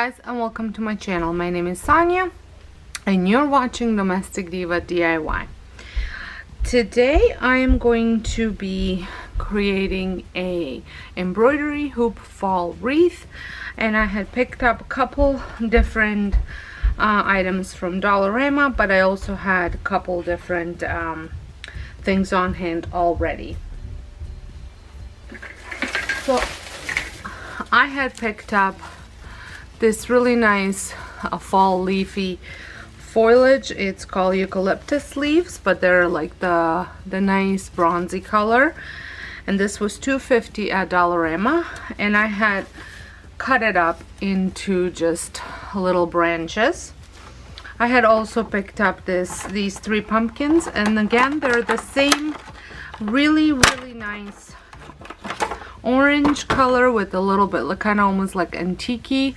guys, and welcome to my channel. My name is Sonia and you're watching Domestic Diva DIY. Today I am going to be creating a embroidery hoop fall wreath, and I had picked up a couple different items from Dollarama, but I also had a couple different things on hand already. So I had picked up this really nice fall leafy foliage. It's called eucalyptus leaves, but they're like the nice bronzy color, and this was $2.50 at Dollarama, and I had cut it up into just little branches. I had also picked up these 3 pumpkins, and again they're the same really nice orange color with a little bit like kind of almost like antique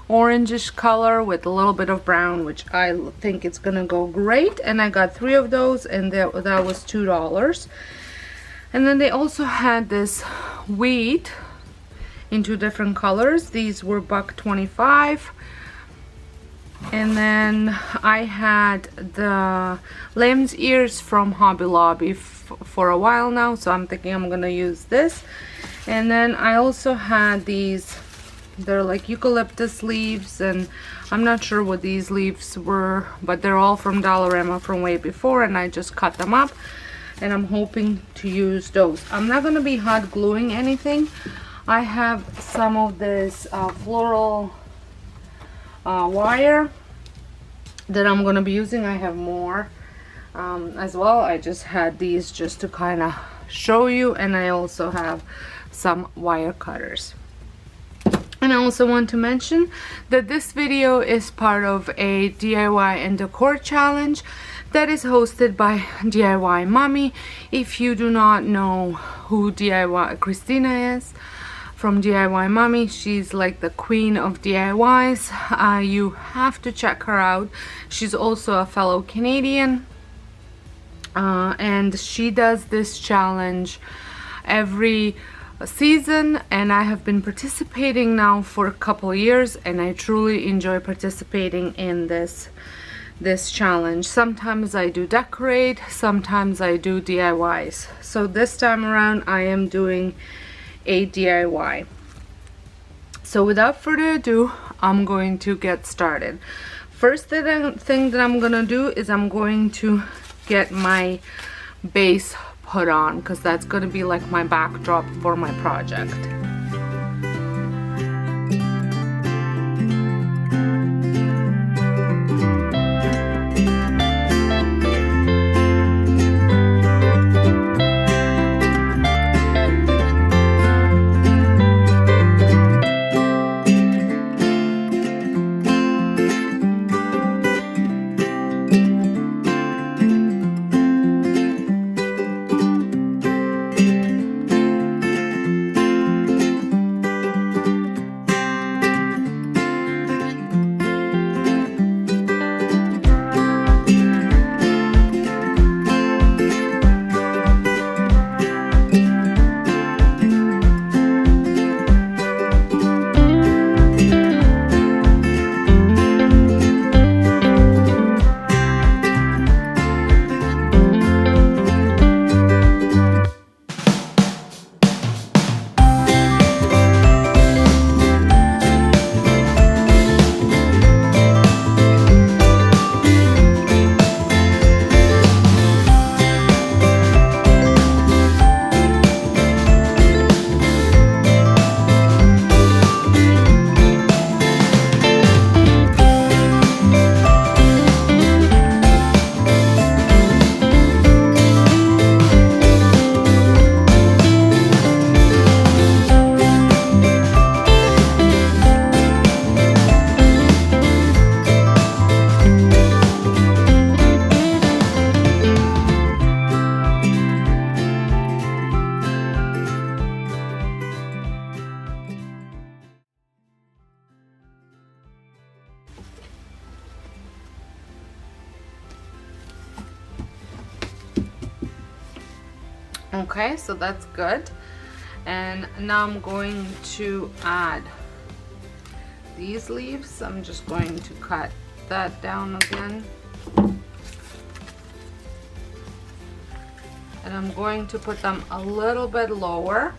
orangish color with a little bit of brown, which I think it's gonna go great. And I got 3 of those, and that was $2. And then they also had this wheat in 2 different colors. These were $1.25. And then I had the lamb's ears from Hobby Lobby for a while now, so I'm thinking I'm gonna use this. And then I also had these, they're like eucalyptus leaves, and I'm not sure what these leaves were, but they're all from Dollarama from way before, and I just cut them up, and I'm hoping to use those. I'm not gonna be hot gluing anything. I have some of this floral wire that I'm gonna be using. I have more as well. I just had these just to kind of show you, and I also have some wire cutters. And I also want to mention that this video is part of a DIY and decor challenge that is hosted by DIY Mommy. If you do not know who DIY Christina is from DIY Mommy, she's like the queen of DIYs. You have to check her out. She's also a fellow Canadian, and she does this challenge every season, and I have been participating now for a couple years, and I truly enjoy participating in this challenge. Sometimes I do decorate, sometimes I do DIYs. So this time around I am doing a DIY. So without further ado, I'm going to get started. First thing that I'm gonna do is I'm going to get my base put on, because that's going to be like my backdrop for my project. Okay, so that's good. And now I'm going to add these leaves, I'm just going to cut that down again. And I'm going to put them a little bit lower.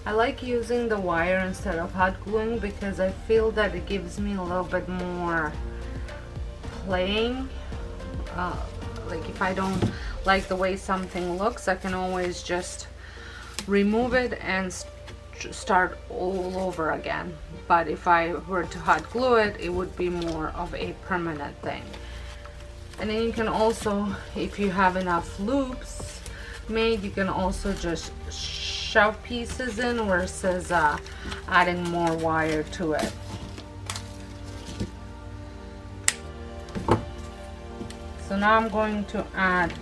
I like using the wire instead of hot gluing because I feel that it gives me a little bit more playing. Like if I don't like the way something looks, I can always just remove it and start all over again. But if I were to hot glue it, it would be more of a permanent thing. And then you can also, if you have enough loops made, you can also just shove pieces in versus adding more wire to it. So now I'm going to add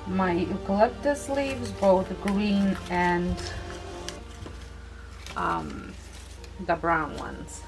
my eucalyptus leaves, both green and the brown ones.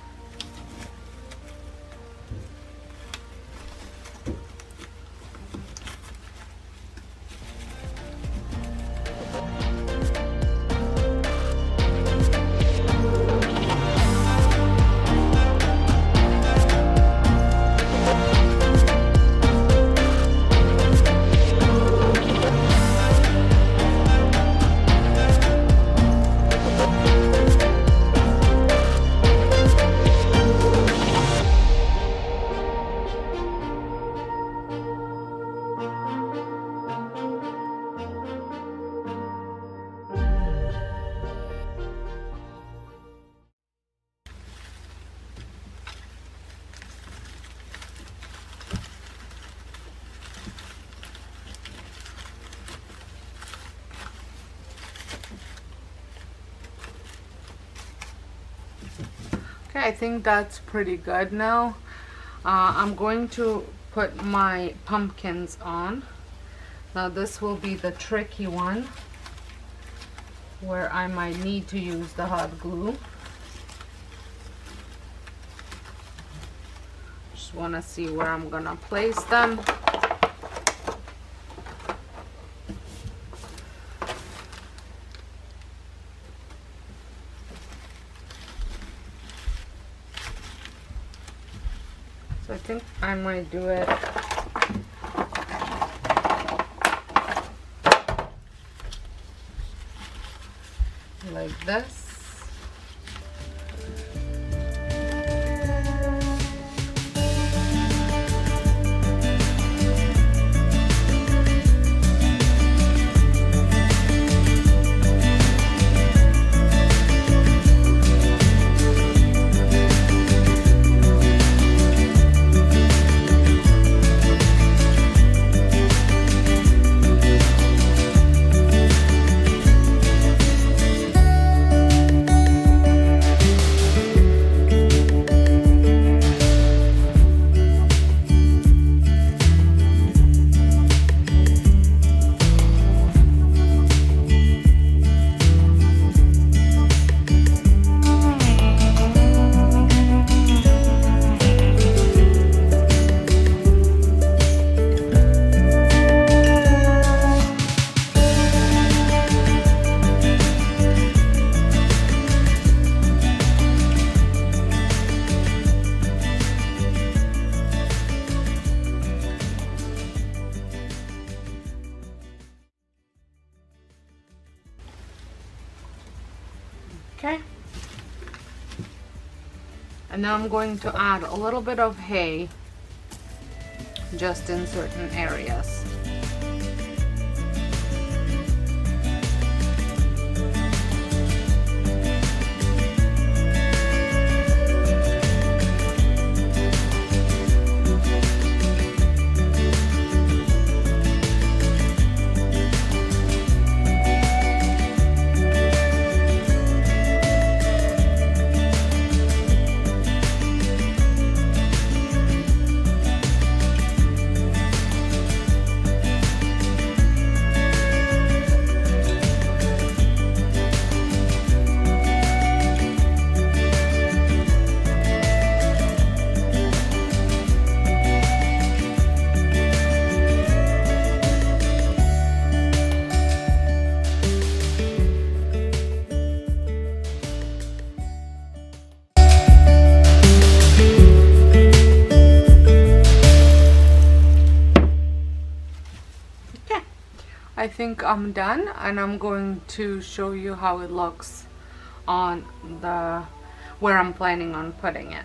Okay, I think that's pretty good now. I'm going to put my pumpkins on. Now this will be the tricky one where I might need to use the hot glue. Just want to see where I'm gonna place them. So I think I might do it like this. Okay, and now I'm going to add a little bit of hay just in certain areas. I think I'm done, and I'm going to show you how it looks on the where I'm planning on putting it.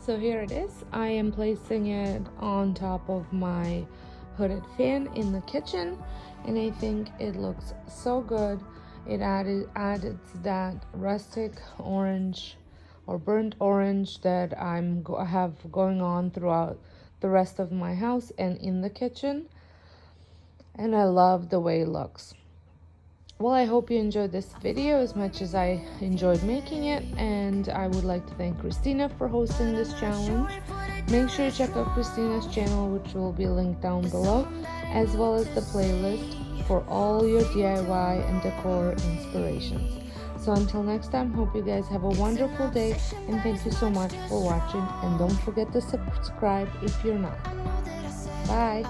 So here it is. I am placing it on top of my hooded fan in the kitchen, and I think it looks so good. It added that rustic orange or burnt orange that I have going on throughout the rest of my house and in the kitchen, and I love the way it looks. Well, I hope you enjoyed this video as much as I enjoyed making it, and I would like to thank Christina for hosting this challenge. Make sure to check out Christina's channel, which will be linked down below, as well as the playlist for all your DIY and decor inspirations. So until next time, hope you guys have a wonderful day, and thank you so much for watching, and don't forget to subscribe if you're not. Bye!